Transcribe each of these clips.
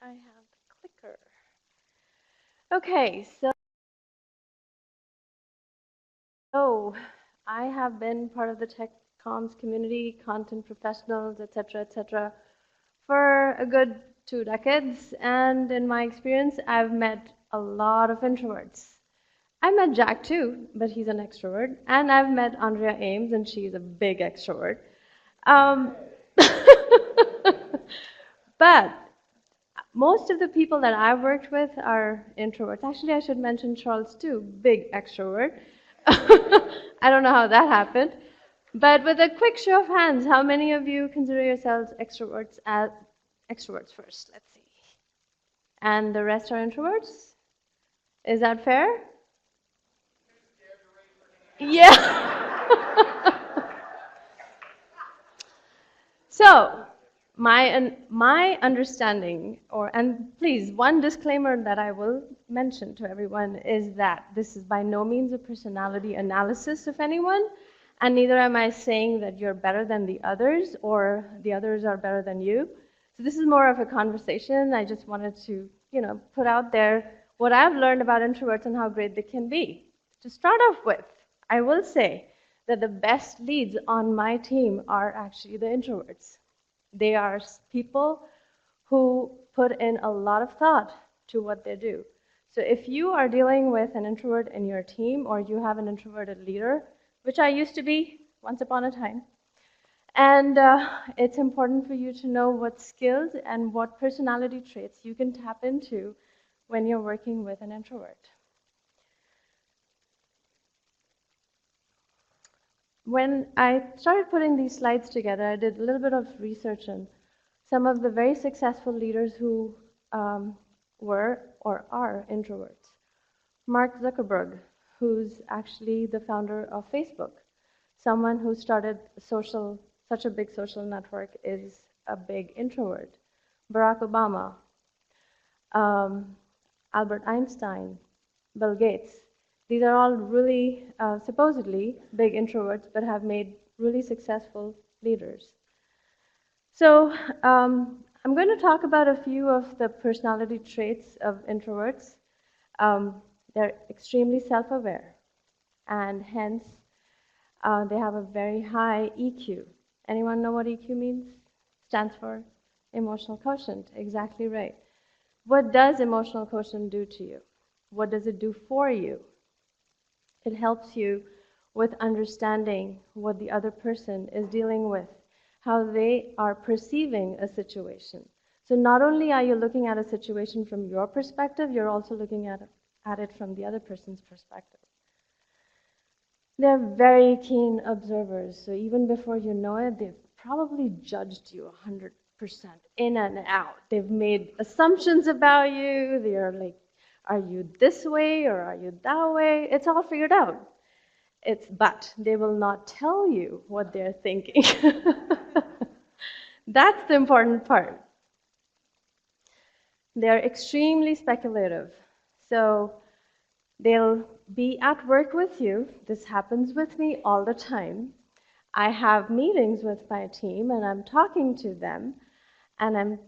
I have the clicker. Okay, so I have been part of the tech comms community, content professionals, etc., for a good 2 decades. And in my experience, I've met a lot of introverts. I met Jack too, but he's an extrovert. And I've met Andrea Ames, and she's a big extrovert. Um, but most of the people that I've worked with are introverts. Actually, I should mention Charles too, big extrovert. I don't know how that happened. But with a quick show of hands, how many of you consider yourselves extroverts as extroverts first? Let's see. And the rest are introverts? Is that fair? Yeah. So, my understanding, and please, one disclaimer that I will mention to everyone is that this is by no means a personality analysis of anyone, and neither am I saying that you're better than the others or the others are better than you. So this is more of a conversation. I just wanted to, put out there what I've learned about introverts and how great they can be. To start off with, I will say that the best leads on my team are actually the introverts. They are people who put in a lot of thought to what they do. So if you are dealing with an introvert in your team or you have an introverted leader, which I used to be once upon a time, and it's important for you to know what skills and what personality traits you can tap into when you're working with an introvert. When I started putting these slides together, I did a little bit of research on some of the very successful leaders who were or are introverts. Mark Zuckerberg, who's actually the founder of Facebook, someone who started such a big social network, is a big introvert. Barack Obama, Albert Einstein, Bill Gates. These are all really supposedly big introverts, but have made really successful leaders. So I'm going to talk about a few of the personality traits of introverts. They're extremely self-aware, and hence they have a very high EQ. Anyone know what EQ means? Stands for emotional quotient. Exactly right. What does emotional quotient do to you? What does it do for you? It helps you with understanding what the other person is dealing with, how they are perceiving a situation. So not only are you looking at a situation from your perspective, you're also looking at it from the other person's perspective. They're very keen observers, so even before you know it, they've probably judged you 100% in and out. They've made assumptions about you. They're like, are you this way or are you that way? It's all figured out. But they will not tell you what they're thinking. That's the important part. They're extremely speculative. So they'll be at work with you. This happens with me all the time. I have meetings with my team and I'm talking to them and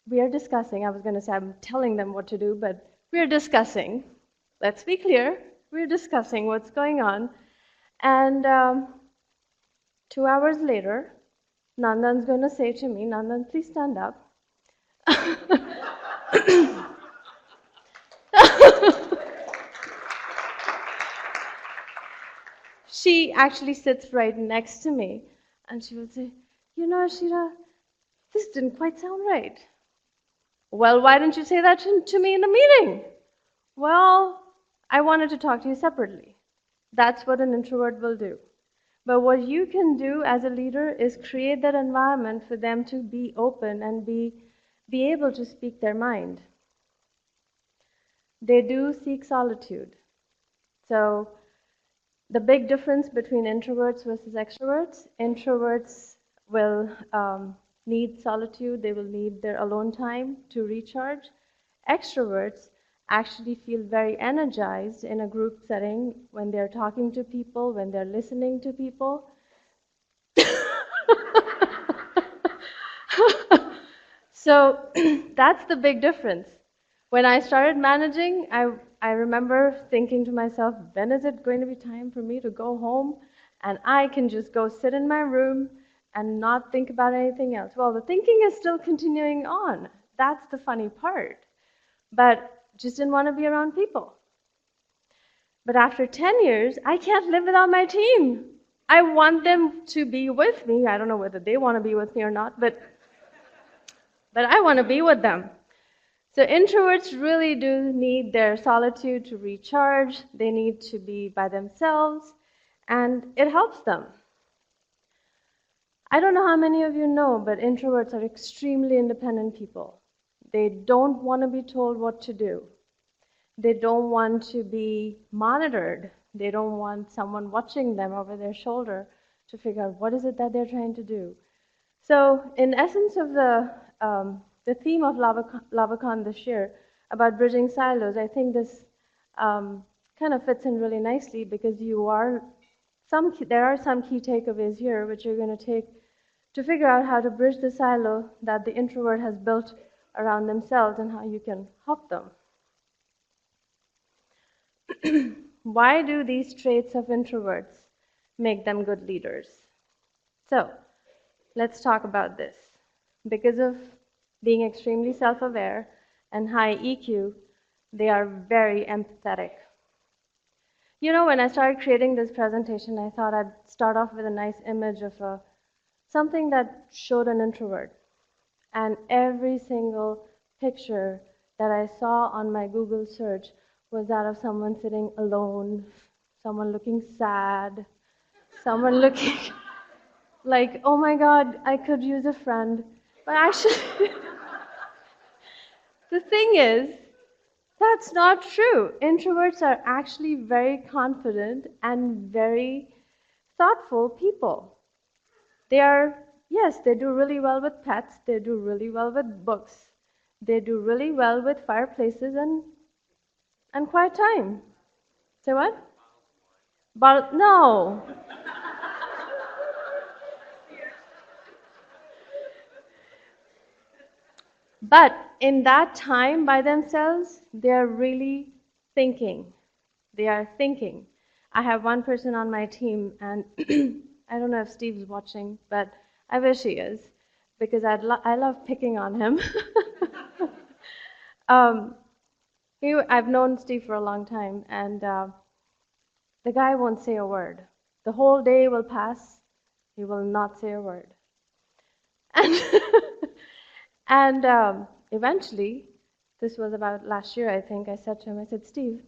we are discussing. I was going to say I'm telling them what to do, but we're discussing. Let's be clear. We're discussing what's going on. And 2 hours later, Nandan's going to say to me, Nandan, please stand up. She actually sits right next to me, and she will say, you know, Eeshita, this didn't quite sound right. Well, why didn't you say that to me in the meeting? Well, I wanted to talk to you separately. That's what an introvert will do. But what you can do as a leader is create that environment for them to be open and be able to speak their mind. They do seek solitude. So the big difference between introverts versus extroverts, introverts will need solitude, they will need their alone time to recharge. Extroverts actually feel very energized in a group setting when they're talking to people, when they're listening to people. So that's the big difference. When I started managing, I remember thinking to myself, when is it going to be time for me to go home and I can just go sit in my room and not think about anything else? Well, the thinking is still continuing on. That's the funny part. But just didn't want to be around people. But after 10 years, I can't live without my team. I want them to be with me. I don't know whether they want to be with me or not, but I want to be with them. So introverts really do need their solitude to recharge. They need to be by themselves, and it helps them. I don't know how many of you know, but introverts are extremely independent people. They don't want to be told what to do. They don't want to be monitored. They don't want someone watching them over their shoulder to figure out what is it that they're trying to do. So in essence of the theme of LavaCon this year about bridging silos, I think this kind of fits in really nicely because there are some key takeaways here which you're going to take to figure out how to bridge the silo that the introvert has built around themselves and how you can help them. Why do these traits of introverts make them good leaders? So, let's talk about this. Because of being extremely self-aware and high EQ, they are very empathetic. You know, when I started creating this presentation, I thought I'd start off with a nice image of something that showed an introvert. And every single picture that I saw on my Google search was that of someone sitting alone, someone looking sad, someone looking like, oh my God, I could use a friend. But actually, the thing is, that's not true. Introverts are actually very confident and very thoughtful people. Yes, they do really well with pets, they do really well with books, they do really well with fireplaces and quiet time. Say what? But no. But in that time by themselves, they are really thinking. They are thinking. I have one person on my team, and I don't know if Steve's watching, but I wish he is, because I love picking on him. I've known Steve for a long time, and the guy won't say a word. The whole day will pass, he will not say a word. And, and eventually, this was about last year, I think, I said to him, I said, Steve,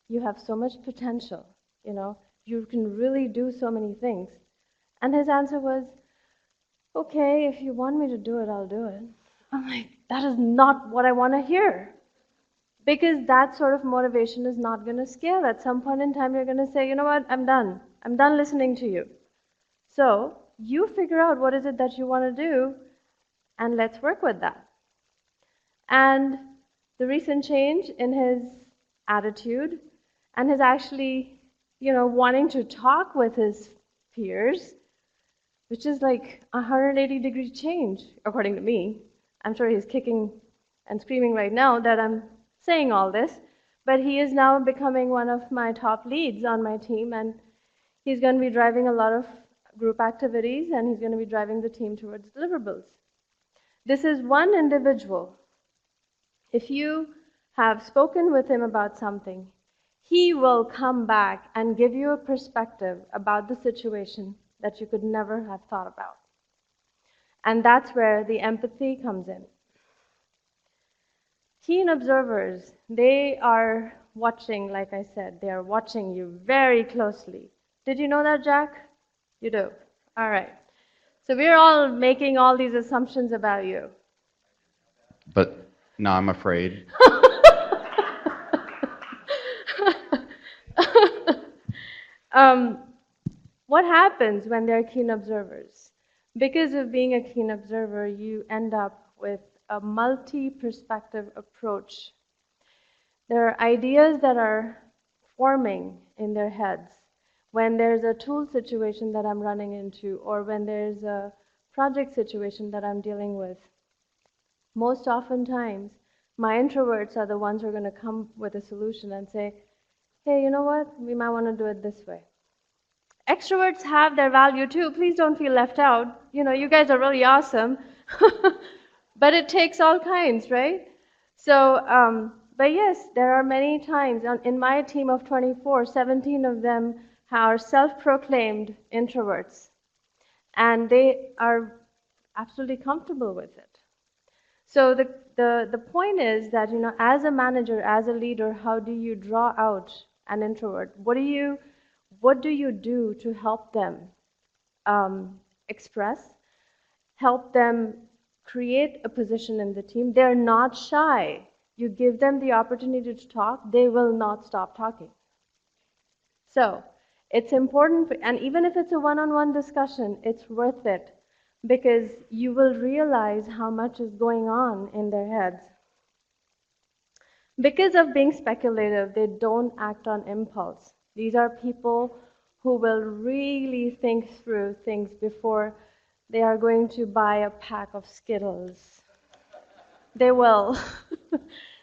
you have so much potential, you can really do so many things. And his answer was, okay, if you want me to do it, I'll do it. I'm like, that is not what I want to hear. Because that sort of motivation is not going to scale. At some point in time, you're going to say, you know what, I'm done. I'm done listening to you. So you figure out what is it that you want to do, and let's work with that. And the recent change in his attitude and his actually, wanting to talk with his peers, which is like a 180-degree change, according to me. I'm sure he's kicking and screaming right now that I'm saying all this, but he is now becoming one of my top leads on my team, and he's going to be driving a lot of group activities, and he's going to be driving the team towards deliverables. This is one individual. If you have spoken with him about something, he will come back and give you a perspective about the situation that you could never have thought about. And that's where the empathy comes in. Keen observers, they are watching, like I said, they are watching you very closely. Did you know that, Jack? You do. All right. So we're all making all these assumptions about you. But no, I'm afraid. What happens when they're keen observers? Because of being a keen observer, you end up with a multi-perspective approach. There are ideas that are forming in their heads when there's a tool situation that I'm running into, or when there's a project situation that I'm dealing with. most oftentimes, my introverts are the ones who are going to come with a solution and say, hey, you know what? We might want to do it this way. Extroverts have their value too. Please don't feel left out. You guys are really awesome. But it takes all kinds, right? So, but yes, there are many times in my team of 24, 17 of them are self-proclaimed introverts, and they are absolutely comfortable with it. So the point is that, as a manager, as a leader, how do you draw out an introvert? What do you do to help them express, help them create a position in the team? They're not shy. You give them the opportunity to talk, they will not stop talking. So it's important, and even if it's a one-on-one discussion, it's worth it, because you will realize how much is going on in their heads. Because of being speculative, they don't act on impulse. These are people who will really think through things before they are going to buy a pack of Skittles. They will.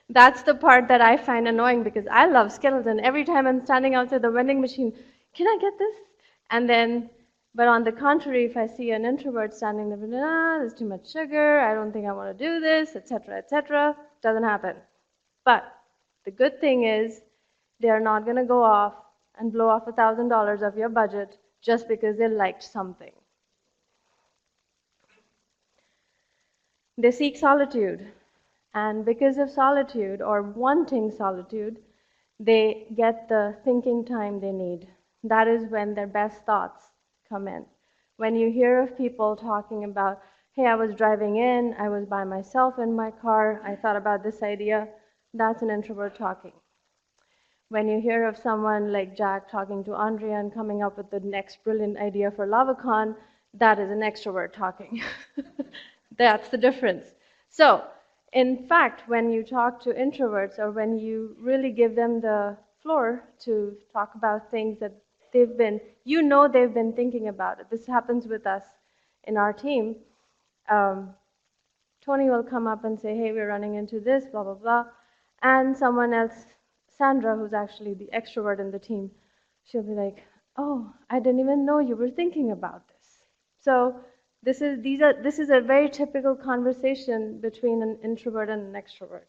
That's the part that I find annoying, because I love Skittles, and every time I'm standing outside the vending machine, can I get this? And then, but on the contrary, if I see an introvert standing there, there's too much sugar, I don't think I want to do this, etc., doesn't happen. But the good thing is, they are not going to go off and blow off $1,000 of your budget just because they liked something. They seek solitude. And because of solitude, or wanting solitude, they get the thinking time they need. That is when their best thoughts come in. When you hear of people talking about, hey, I was driving in, I was by myself in my car, I thought about this idea, that's an introvert talking. When you hear of someone like Jack talking to Andrea and coming up with the next brilliant idea for LavaCon, that is an extrovert talking. That's the difference. So, in fact, when you talk to introverts, or when you really give them the floor to talk about things that they've been thinking about it. This happens with us in our team. Tony will come up and say, hey, we're running into this, blah, blah, blah. And someone else, Sandra, who's actually the extrovert in the team, she'll be like, oh, I didn't even know you were thinking about this. So this is a very typical conversation between an introvert and an extrovert.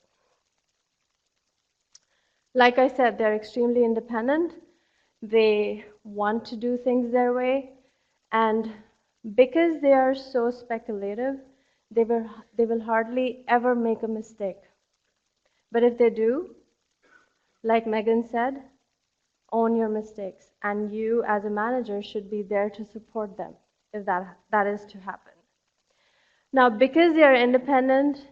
Like I said, they're extremely independent. They want to do things their way. And because they are so speculative, they will hardly ever make a mistake. But if they do, like Megan said, own your mistakes. And you, as a manager, should be there to support them if that is to happen. Now, because they are independent,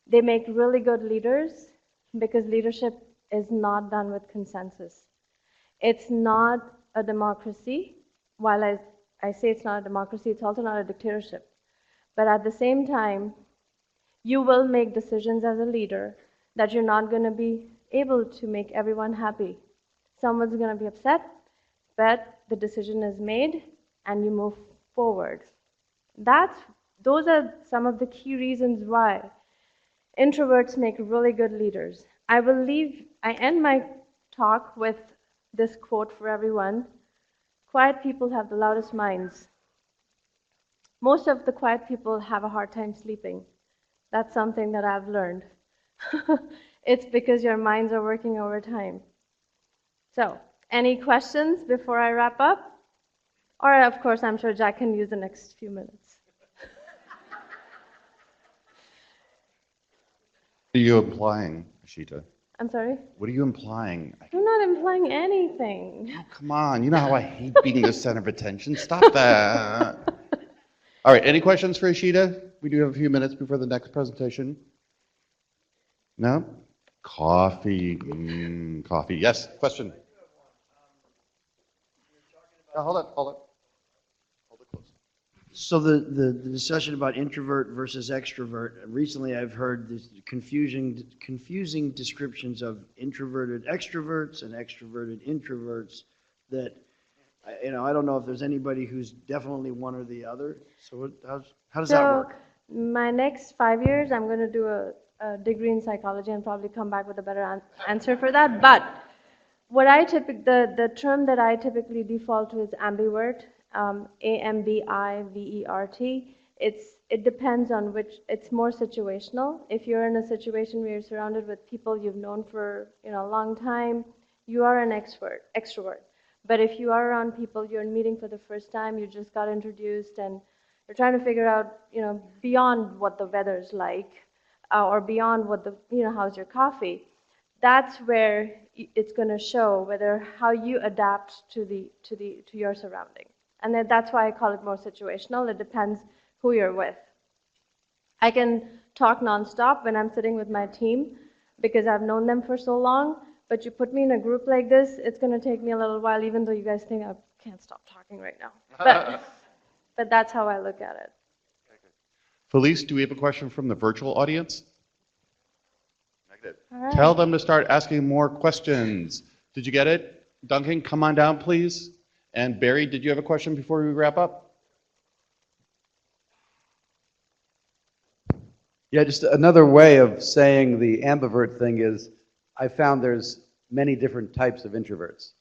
they make really good leaders, because leadership is not done with consensus. It's not a democracy. While I say it's not a democracy, it's also not a dictatorship. But at the same time, you will make decisions as a leader that you're not going to be able to make everyone happy. Someone's going to be upset, but the decision is made and you move forward. Those are some of the key reasons why introverts make really good leaders. I end my talk with this quote for everyone: quiet people have the loudest minds. Most of the quiet people have a hard time sleeping. That's something that I've learned. It's because your minds are working overtime. So, any questions before I wrap up? Or, of course, I'm sure Jack can use the next few minutes. What are you implying, Eeshita? I'm sorry? What are you implying? I'm not implying anything. Oh, come on. You know how I hate being the center of attention. Stop that. All right, any questions for Eeshita? We do have a few minutes before the next presentation. No? Coffee. Coffee. Yes, question. Hold it close. So the discussion about introvert versus extrovert, recently I've heard this confusing descriptions of introverted extroverts and extroverted introverts that, I don't know if there's anybody who's definitely one or the other. So how does that work? my next 5 years, I'm going to do a degree in psychology and probably come back with a better answer for that. But the term that I typically default to is ambivert, AMBIVERT. It depends on it's more situational. If you're in a situation where you're surrounded with people you've known for a long time, you are an extrovert. But if you are around people you're meeting for the first time, you just got introduced and you're trying to figure out, beyond what the weather's like, or beyond what how's your coffee, that's where it's going to show whether how you adapt to your surrounding. And that's why I call it more situational. It depends who you're with. I can talk nonstop when I'm sitting with my team because I've known them for so long, but you put me in a group like this, it's going to take me a little while, even though you guys think I can't stop talking right now. But that's how I look at it. Felice, do we have a question from the virtual audience? Negative. All right. Tell them to start asking more questions. Did you get it? Duncan, come on down, please. And Barry, did you have a question before we wrap up? Yeah, just another way of saying the ambivert thing is I found there's many different types of introverts.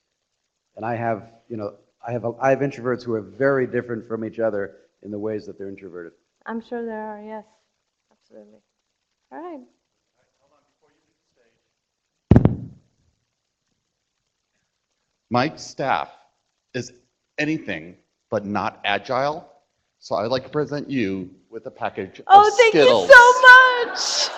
And I have introverts who are very different from each other in the ways that they're introverted. I'm sure there are, yes. Absolutely. All right. My staff is anything but not agile, so I'd like to present you with a package of Oh, thank Skittles. you so much.